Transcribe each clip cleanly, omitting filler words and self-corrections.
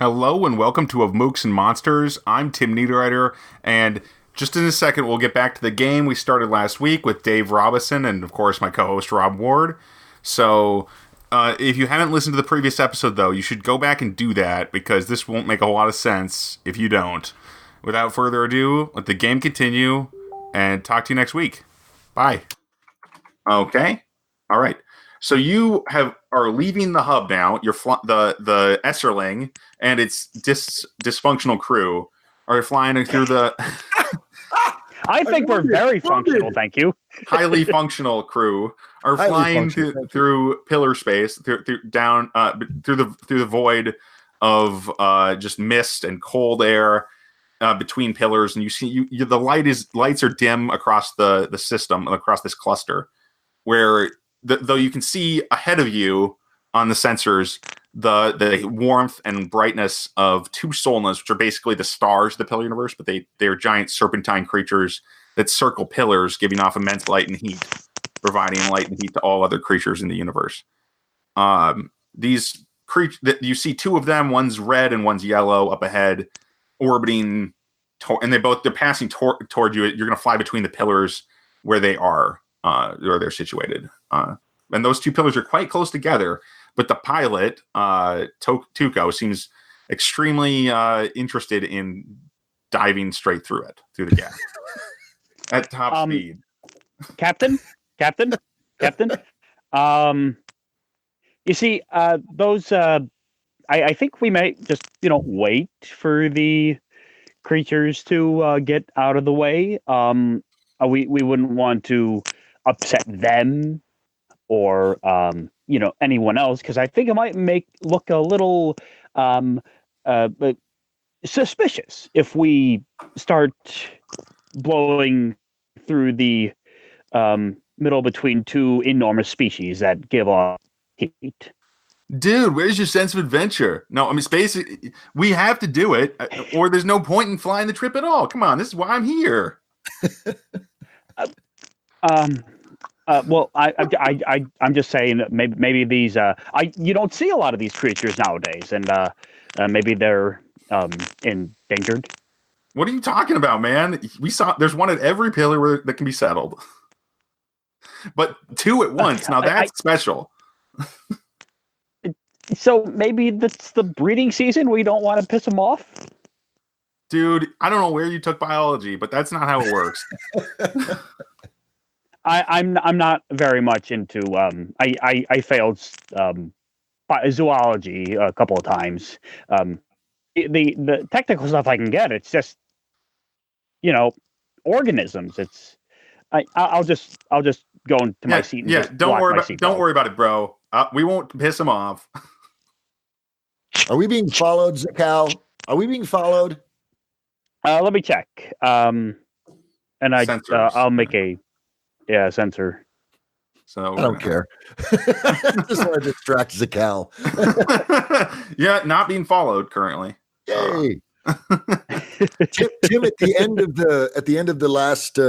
Hello and welcome to Of Mooks and Monsters. I'm Tim Niederreiter, and just in a second we'll get back to the game we started last week with Dave Robison and, of course, my co-host Rob Ward. So, if you haven't listened to the previous episode, though, you should go back and do that, because this won't make a whole lot of sense if you don't. Without further ado, let the game continue, and talk to you next week. Bye. Okay. All right. So you are leaving the hub now. You're the Esserling and its dysfunctional crew are flying through the. I think we're very functional, thank you. Highly functional crew are flying through pillar space, through the void of just mist and cold air between pillars, and you see the lights are dim across the system, across this cluster, where though you can see ahead of you on the sensors the warmth and brightness of two Solnas, which are basically the stars of the Pillar universe, but they're giant serpentine creatures that circle pillars, giving off immense light and heat, providing light and heat to all other creatures in the universe. These creatures, you see two of them, one's red and one's yellow up ahead, orbiting, and they're passing toward you. You're going to fly between the pillars where they are, where they're situated. And those two pillars are quite close together, but the pilot, Tuco, seems extremely interested in diving straight through the gap at top speed. Captain. You see, those. I think we might just wait for the creatures to get out of the way. We wouldn't want to upset them or anyone else, because I think it might look a little suspicious if we start blowing through the middle between two enormous species that give off heat. Dude, where's your sense of adventure? No, I mean, space, we have to do it, or there's no point in flying the trip at all. Come on, this is why I'm here. Well, I'm just saying that maybe these you don't see a lot of these creatures nowadays, and maybe they're endangered. What are you talking about, man? There's one at every pillar that can be settled, but two at once. Now that's special. So maybe that's the breeding season. We don't want to piss them off. Dude, I don't know where you took biology, but that's not how it works. I'm not very much into I failed zoology a couple of times. The technical stuff I can get, it's just organisms. It's I'll just go into my seat. And don't worry about it, bro. We won't piss them off. Are we being followed, Zakal? Are we being followed? Let me check. And I'll make a sensor. So I don't care. Just want to distract Zakal. Yeah, not being followed currently. Yay! Tim, at the end of the last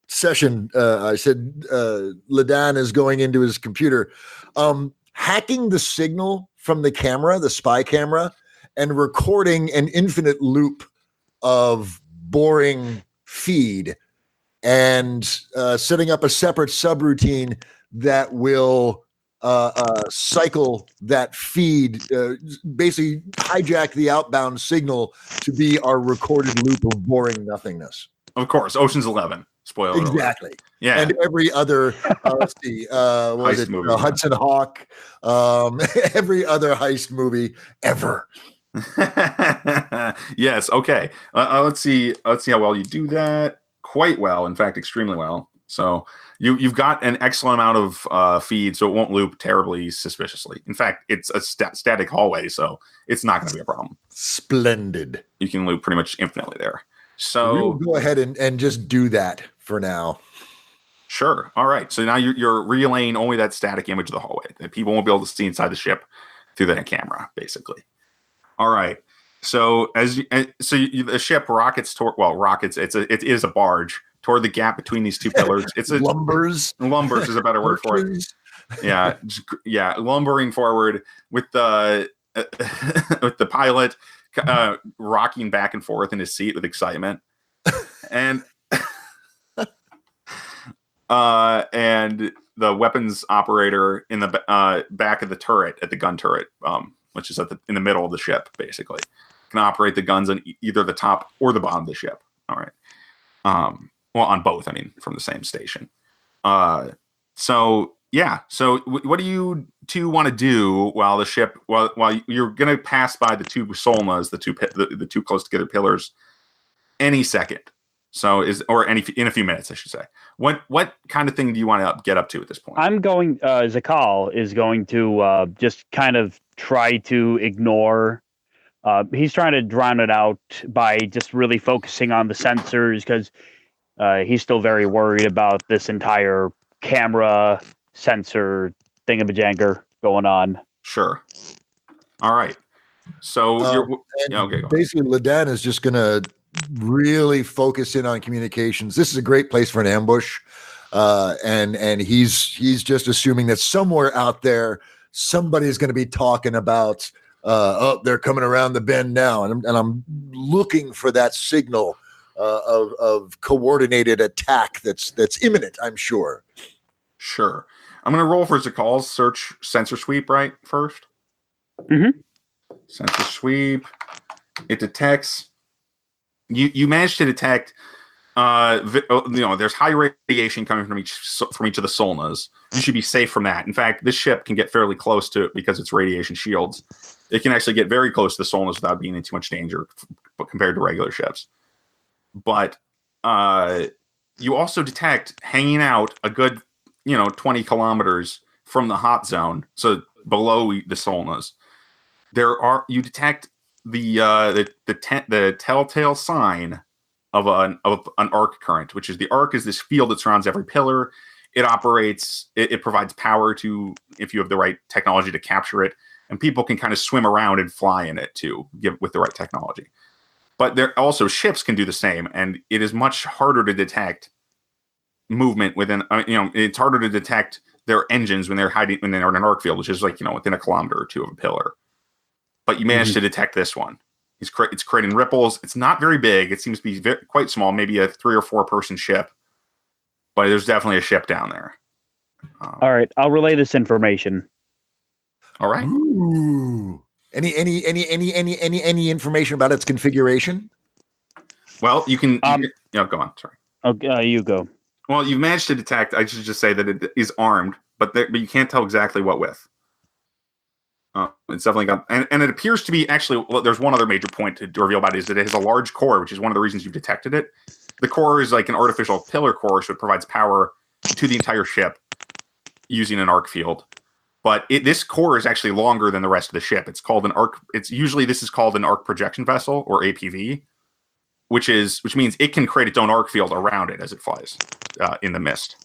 session, I said Ladan is going into his computer, hacking the signal from the camera, the spy camera, and recording an infinite loop of boring feed, and setting up a separate subroutine that will cycle that feed, basically hijack the outbound signal to be our recorded loop of boring nothingness. Of course, Ocean's 11. Spoiler. Exactly. Alert. Yeah. And every other, let's see, movie, Hudson Hawk, every other heist movie ever. Yes. Okay. Let's see how well you do that. Quite well. In fact, extremely well. So you've got an excellent amount of feed, so it won't loop terribly suspiciously. In fact, it's a static hallway, so it's not going to be a problem. Splendid. You can loop pretty much infinitely there. So we'll go ahead and just do that for now. Sure. All right. So now you're relaying only that static image of the hallway that people won't be able to see inside the ship through that camera, basically. All right. So the ship rockets toward, it is a barge toward the gap between these two pillars. It's lumbers. Lumbers is a better word for it. Yeah, lumbering forward with the with the pilot rocking back and forth in his seat with excitement, and and the weapons operator in the back of the turret at the gun turret, which is in the middle of the ship, basically, can operate the guns on either the top or the bottom of the ship. All right. Well, on both. I mean, from the same station. So yeah. So what do you two want to do while the ship, while you're going to pass by the two Solnas, the two close together pillars, any second? So in a few minutes, I should say. What kind of thing do you want to get up to at this point? I'm going. Zakal is going to just kind of try to ignore. He's trying to drown it out by just really focusing on the sensors because he's still very worried about this entire camera sensor thingamajanger going on. Sure. All right. So okay. Basically, Ladan is just going to really focus in on communications. This is a great place for an ambush, and he's just assuming that somewhere out there somebody's going to be talking about. They're coming around the bend now, and I'm looking for that signal of coordinated attack that's imminent. I'm sure. Sure. I'm going to roll for Zakal's search sensor sweep right first. Mm-hmm. Sensor sweep. It detects. You managed to detect. There's high radiation coming from each of the Solnas. You should be safe from that. In fact, this ship can get fairly close to it because it's radiation shields. It can actually get very close to the Solnas without being in too much danger compared to regular ships. But you also detect hanging out a good 20 kilometers from the hot zone, so below the Solnas, you detect the telltale sign of an arc current, which is the arc is this field that surrounds every pillar. It operates. It provides power to, if you have the right technology to capture it, and people can kind of swim around and fly in it too, with the right technology. But there also ships can do the same, and it is much harder to detect movement within. It's harder to detect their engines when they're in an arc field, which is within a kilometer or two of a pillar. But you managed to detect this one. It's creating ripples. It's not very big. It seems to be quite small, maybe a 3 or 4 person ship. But there's definitely a ship down there. All right, I'll relay this information. All right. Ooh. Any information about its configuration? Well, you can. Go on. Sorry. Okay, you go. Well, you've managed to detect. I should just say that it is armed, but you can't tell exactly what with. It's definitely got, and it appears to be actually. Well, there's one other major point to reveal about it is that it has a large core, which is one of the reasons you've detected it. The core is like an artificial pillar core, so it provides power to the entire ship using an arc field. But this core is actually longer than the rest of the ship. It's called an arc. This is called an arc projection vessel, or APV, which means it can create its own arc field around it as it flies in the mist.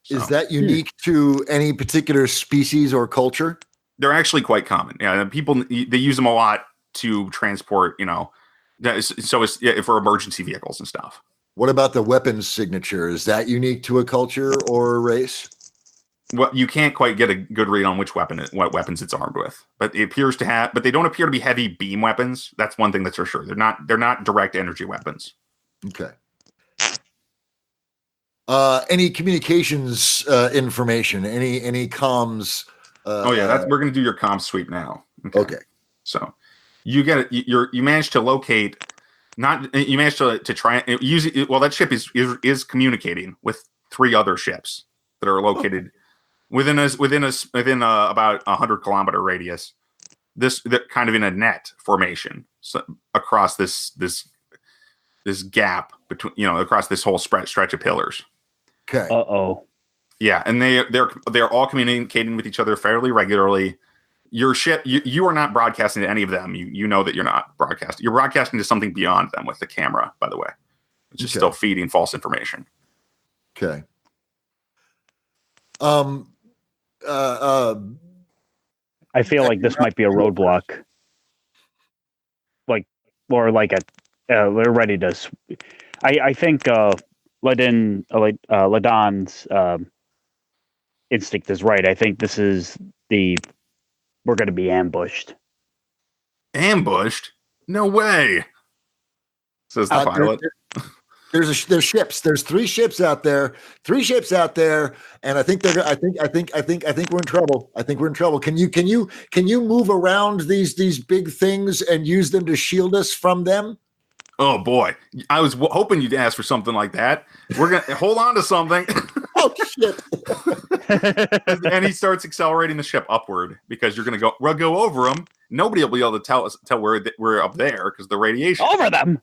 So, is that unique to any particular species or culture? They're actually quite common. Yeah, people they use them a lot to transport. So it's for emergency vehicles and stuff. What about the weapons signature? Is that unique to a culture or a race? Well, you can't quite get a good read on what weapons it's armed with, but it appears to have. But they don't appear to be heavy beam weapons. That's one thing that's for sure. They're not direct energy weapons. Okay. Any communications information? Any comms? We're going to do your comms sweep now. Okay. So you get it. You managed to locate. You managed to try use it. Well, that ship is communicating with 3 other ships that are located within about 100-kilometer radius. They're kind of in a net formation, so across this gap between across this whole stretch of pillars. Okay. Uh-oh. Yeah, and they're all communicating with each other fairly regularly. Your ship, you are not broadcasting to any of them. You know that you're not broadcasting. You're broadcasting to something beyond them with the camera, by the way, which is still feeding false information. Okay. I feel like this might be a roadblock. We're ready to. I think Ladan's instinct is right. I think this is we're going to be ambushed. Ambushed? No way, says the pilot. There's ships. There's three ships out there, and I think we're in trouble. I think we're in trouble. Can you move around these big things and use them to shield us from them? Oh boy, I was hoping you'd ask for something like that. We're gonna hold on to something. Oh shit! And he starts accelerating the ship upward because we'll go over them. Nobody will be able to tell we're up there because the radiation over them.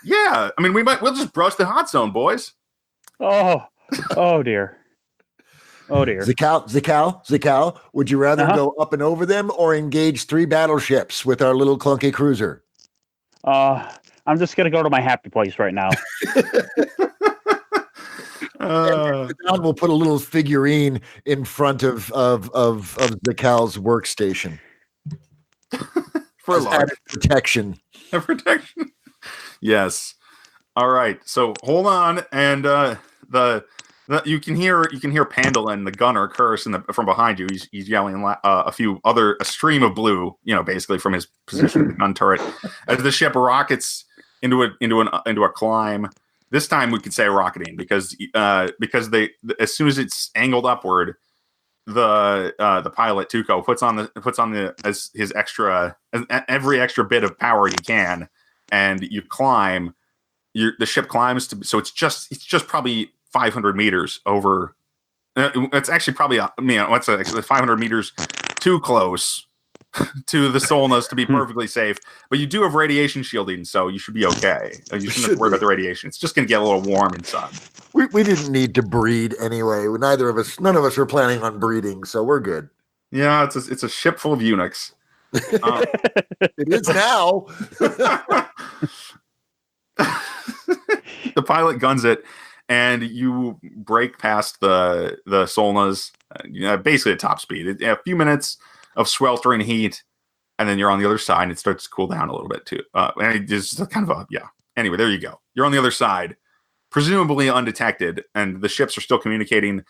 Yeah, I mean we'll just brush the hot zone, boys. Oh dear. Oh dear. Zakal, would you rather go up and over them or engage 3 battleships with our little clunky cruiser? I'm just gonna go to my happy place right now. We'll put a little figurine in front of Zakal's workstation for added protection. Protection. Yes. All right. So hold on, and you can hear Pandolin, the gunner, curse from behind you. He's yelling a stream of blue, basically from his position in the gun turret, as the ship rockets into a climb. This time we could say rocketing because they as soon as it's angled upward, the pilot Tuco puts on his every extra bit of power he can. And you climb. The ship climbs so it's just probably 500 meters over. It's actually probably 500 meters too close to the Solnas to be perfectly safe. But you do have radiation shielding, so you should be okay. You shouldn't have to worry about the radiation. It's just going to get a little warm inside. We didn't need to breed anyway. None of us were planning on breeding, so we're good. Yeah, it's a ship full of eunuchs. It is now. The pilot guns it, and you break past the Solnas, basically at top speed. A few minutes of sweltering heat, and then you're on the other side, and it starts to cool down a little bit too. And it just kind of Anyway, there you go. You're on the other side, presumably undetected, and the ships are still communicating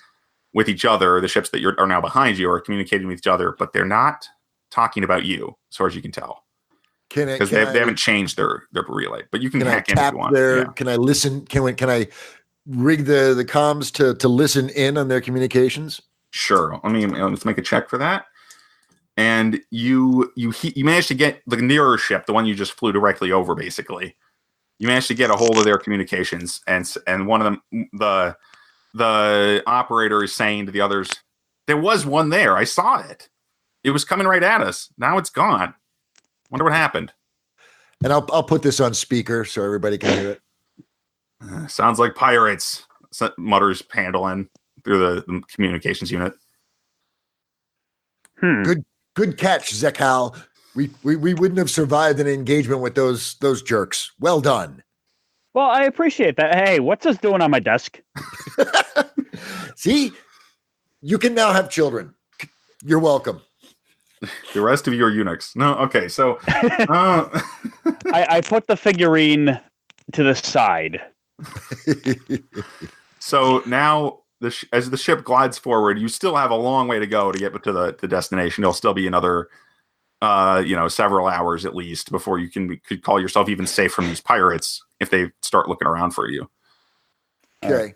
with each other. The ships that are now behind you are communicating with each other, but they're not talking about you, as far as you can tell, because they haven't changed their relay. But you can hack in if you want. Can I listen? Can I rig the comms to listen in on their communications? Sure. Let's make a check for that. And you managed to get the nearer ship, the one you just flew directly over. Basically, you managed to get a hold of their communications, and one of them, the operator, is saying to the others, "There was one there. I saw it. It was coming right at us. Now it's gone. Wonder what happened." And I'll put this on speaker so everybody can hear it. Sounds like pirates, mutters Pandolin through the communications unit. Good catch, Zakal. We wouldn't have survived an engagement with those jerks. Well done. Well, I appreciate that. Hey, what's this doing on my desk? See, you can now have children. You're welcome. The rest of you are eunuchs. No, okay. So I put the figurine to the side. So now, as the ship glides forward, you still have a long way to go to get to the destination. There'll still be another, several hours at least before you could call yourself even safe from these pirates if they start looking around for you. Okay.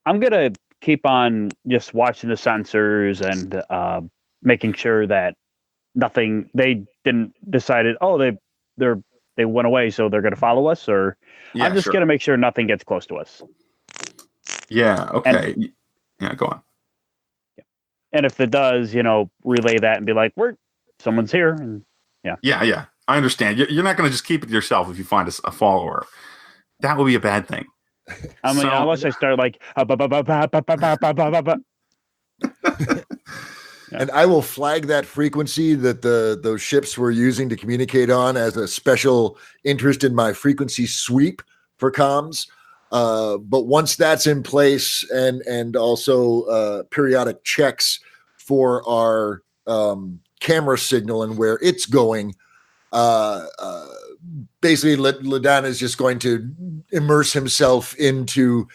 I'm gonna keep on just watching the sensors and making sure that nothing. They didn't decided. Oh, they went away, so they're gonna follow us. Or I'm just gonna make sure nothing gets close to us. Yeah. Okay. Go on. Yeah. And if it does, relay that and be like, someone's here. And Yeah. I understand. You're not going to just keep it to yourself if you find a follower. That would be a bad thing. Unless I start like. And I will flag that frequency that those ships were using to communicate on as a special interest in my frequency sweep for comms. But once that's in place, and also periodic checks for our camera signal and where it's going, basically Ladan is just going to immerse himself into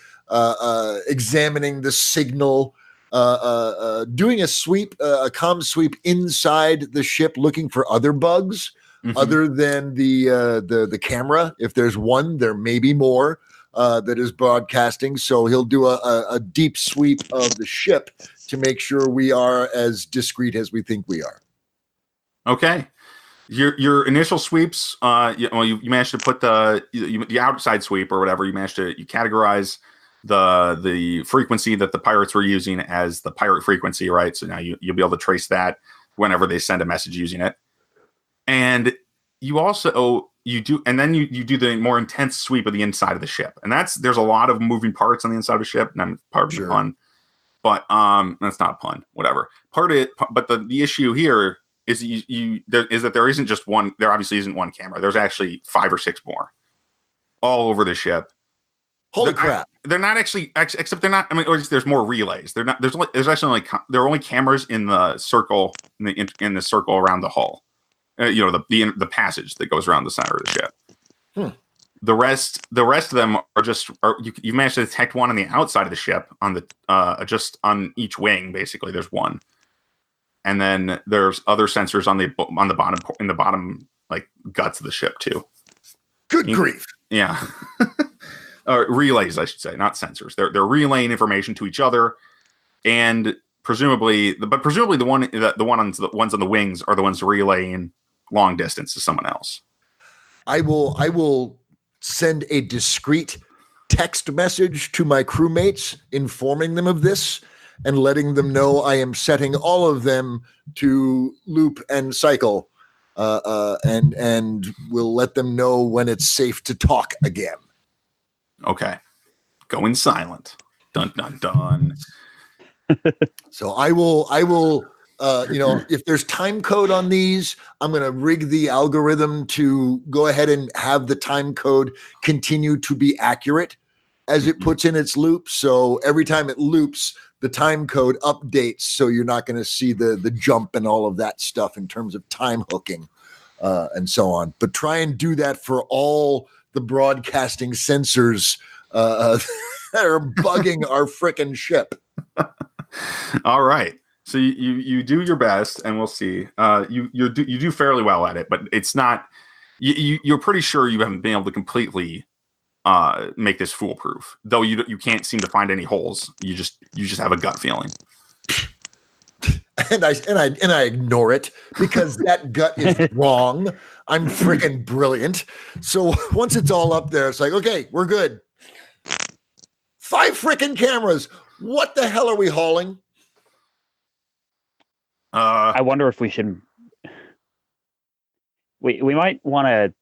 examining the signal doing a sweep, a comm sweep inside the ship, looking for other bugs other than the camera. If there's one, there may be more that is broadcasting. So he'll do a deep sweep of the ship to make sure we are as discreet as we think we are. Okay. Your initial sweeps, you managed to put the outside sweep or whatever. You categorize the frequency that the pirates were using as the pirate frequency, right? So now you'll be able to trace that whenever they send a message using it. And you also you do the more intense sweep of the inside of the ship, and there's a lot of moving parts on the inside of the ship, and I'm part of the pun, but that's not a pun. Whatever. Part of it, but the issue here is that there isn't just one. There obviously isn't one camera. There's actually 5 or 6 more, all over the ship. Holy crap! They're not actually, except they're not. I mean, or there's more relays. They're not. There's actually there are only cameras in the circle in the circle around the hull. The passage that goes around the center of the ship. The rest of them are just. You managed to detect one on the outside of the ship on the just on each wing. Basically, there's one. And then there's other sensors on the bottom in the bottom like guts of the ship too. Good grief! Yeah, relays I should say, not sensors. They're relaying information to each other, and presumably the ones on the wings are the ones relaying long distance to someone else. I will send a discreet text message to my crewmates informing them of this, and letting them know I am setting all of them to loop and cycle, and we'll let them know when it's safe to talk again. Okay. Going silent. Dun, dun, dun. So I will, if there's time code on these, I'm going to rig the algorithm to go ahead and have the time code continue to be accurate as it puts in its loop. So every time it loops, the time code updates, so you're not going to see the jump and all of that stuff in terms of time hooking and so on. But try and do that for all the broadcasting sensors that are bugging our frickin' ship. All right. So you do your best, and we'll see. You do fairly well at it, but it's not. You're pretty sure you haven't been able to completely make this foolproof, though you can't seem to find any holes. You just have a gut feeling, and I ignore it because that gut is wrong. I'm freaking brilliant. So once it's all up there, it's like, okay, we're good. 5 freaking cameras. What the hell are we hauling? I wonder if we should. We might want to.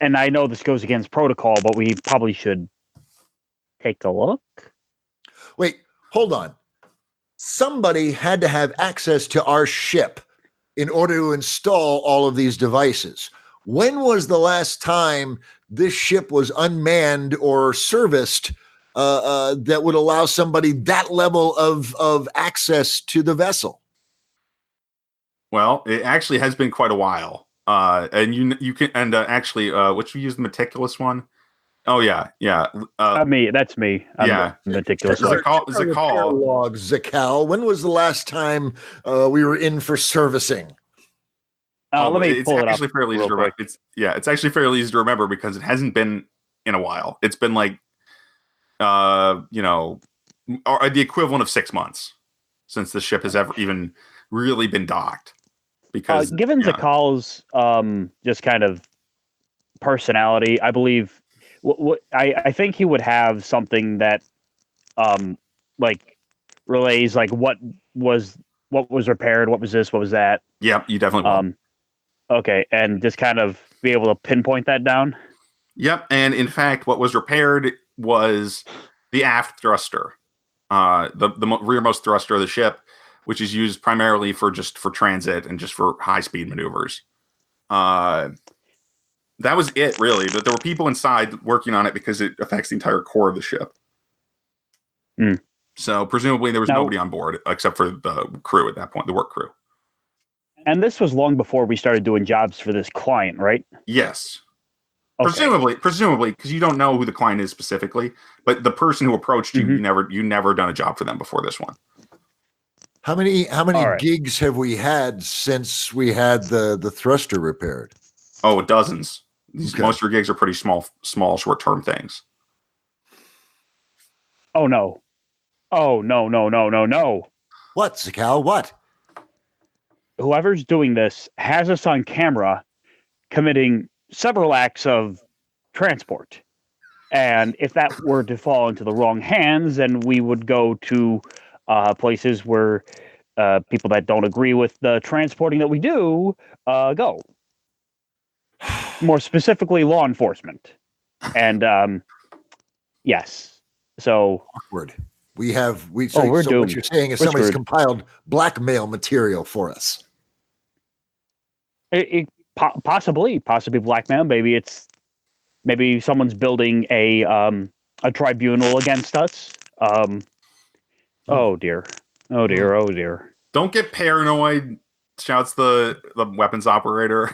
And I know this goes against protocol, but we probably should take a look. Wait, hold on. Somebody had to have access to our ship in order to install all of these devices. When was the last time this ship was unmanned or serviced that would allow somebody that level of access to the vessel? Well, it actually has been quite a while. And you can actually which we use the meticulous one. Oh yeah. That's me. I'm the meticulous one. Zakal log, Zakal. When was the last time we were in for servicing? Let me pull it up. It's actually fairly easy to remember because it hasn't been in a while. It's been like the equivalent of 6 months since the ship has ever even really been docked. Because given Zakal's just kind of personality, I believe I think he would have something that like relays like what was repaired, what was this, what was that. Yep, you definitely will. Okay, and just kind of be able to pinpoint that down. Yep, and in fact, what was repaired was the aft thruster, the rearmost thruster of the ship, which is used primarily for transit and just for high-speed maneuvers. That was it, really. But there were people inside working on it because it affects the entire core of the ship. So presumably there was nobody on board except for the crew at that point, the work crew. And this was long before we started doing jobs for this client, right? Yes. Okay. Presumably, because you don't know who the client is specifically, but the person who approached you, you never done a job for them before this one. How many All right. gigs have we had since we had the thruster repaired? Oh, dozens. Okay. Most of your gigs are pretty small, short-term things. Oh no. Oh no. What, Zakal? What? Whoever's doing this has us on camera committing several acts of transport. And if that were to fall into the wrong hands, then we would go to places where people that don't agree with the transporting that we do go. More specifically, law enforcement. And yes. So Awkward. So we're so what doomed. you're saying is We're somebody's screwed. compiled blackmail material for us. Possibly blackmail. Maybe someone's building a tribunal against us. Oh dear. Don't get paranoid, shouts the weapons operator.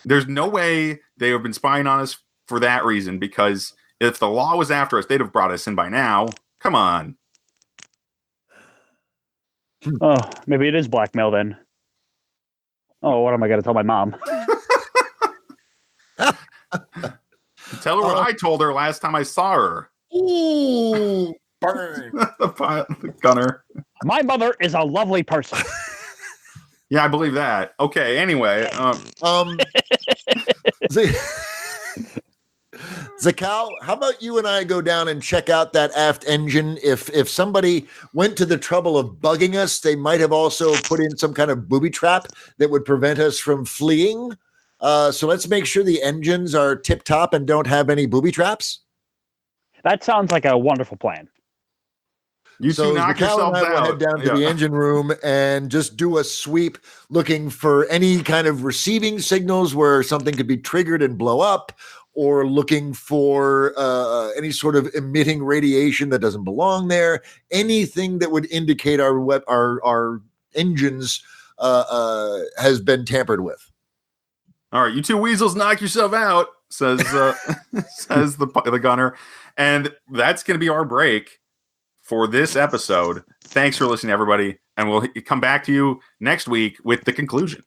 There's no way they have been spying on us for that reason, because if the law was after us, they'd have brought us in by now. Come on. Oh, maybe it is blackmail then. Oh, what am I going to tell my mom? Tell her what I told her last time I saw her. Ooh, burn. The gunner. My mother is a lovely person. Yeah, I believe that. Okay, anyway. Zakal, how about you and I go down and check out that aft engine? If somebody went to the trouble of bugging us, they might have also put in some kind of booby trap that would prevent us from fleeing. So let's make sure the engines are tip top and don't have any booby traps. That sounds like a wonderful plan. You two knock yourselves and I will out. head down to the engine room and just do a sweep looking for any kind of receiving signals where something could be triggered and blow up, or looking for any sort of emitting radiation that doesn't belong there. Anything that would indicate our engines has been tampered with. All right, you two weasels, knock yourself out, says says the gunner. And that's going to be our break for this episode. Thanks for listening, everybody. And we'll come back to you next week with the conclusion.